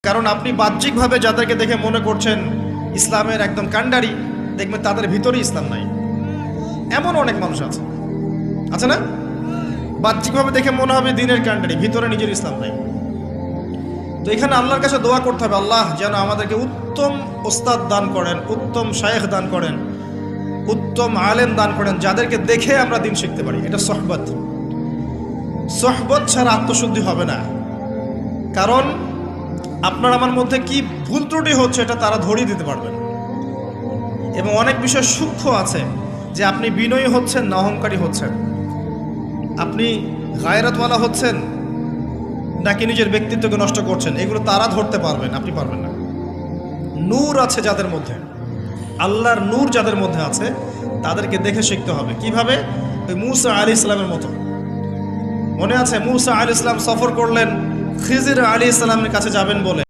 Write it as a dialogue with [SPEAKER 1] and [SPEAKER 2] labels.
[SPEAKER 1] কারণ আপনি বাহ্যিকভাবে যাদেরকে দেখে মনে করছেন ইসলামের একদম কাণ্ডারি, দেখবেন তাদের ভিতরেই ইসলাম নাই। এমন অনেক মানুষ আছে, আছে না? বাহ্যিকভাবে দেখে মনে হবে দিনের কাণ্ডারি, ভিতরে নিজের ইসলাম নাই। তো এখানে আল্লাহর কাছে দোয়া করতে হবে, আল্লাহ যেন আমাদেরকে উত্তম ওস্তাদ দান করেন, উত্তম শায়েখ দান করেন, উত্তম আলেম দান করেন, যাদেরকে দেখে আমরা দিন শিখতে পারি। এটা সোহবত। সোহবত ছাড়া আত্মশুদ্ধি হবে না। কারণ আপনার আমার মধ্যে কি ভুল ত্রুটি হচ্ছে এটা তারা ধরিয়ে দিতে পারবেন। এবং অনেক বিষয় সূক্ষ্ম আছে যে আপনি বিনয়ী হচ্ছেন না অহংকারী হচ্ছেন, আপনি গায়রাতওয়ালা হচ্ছেন নাকি নিজের ব্যক্তিত্বকে নষ্ট করছেন, এগুলো তারা ধরতে পারবেন, আপনি পারবেন না। নূর আছে যাদের মধ্যে, আল্লাহর নূর যাদের মধ্যে আছে, তাদেরকে দেখে শিখতে হবে। কিভাবে? ওই মূসা আলাইহিস সালামের মতো। মনে আছে মূসা আলাইহিস সালাম সফর করলেন খিজির আলাইহিস সালামের কাছে যাবেন বলে।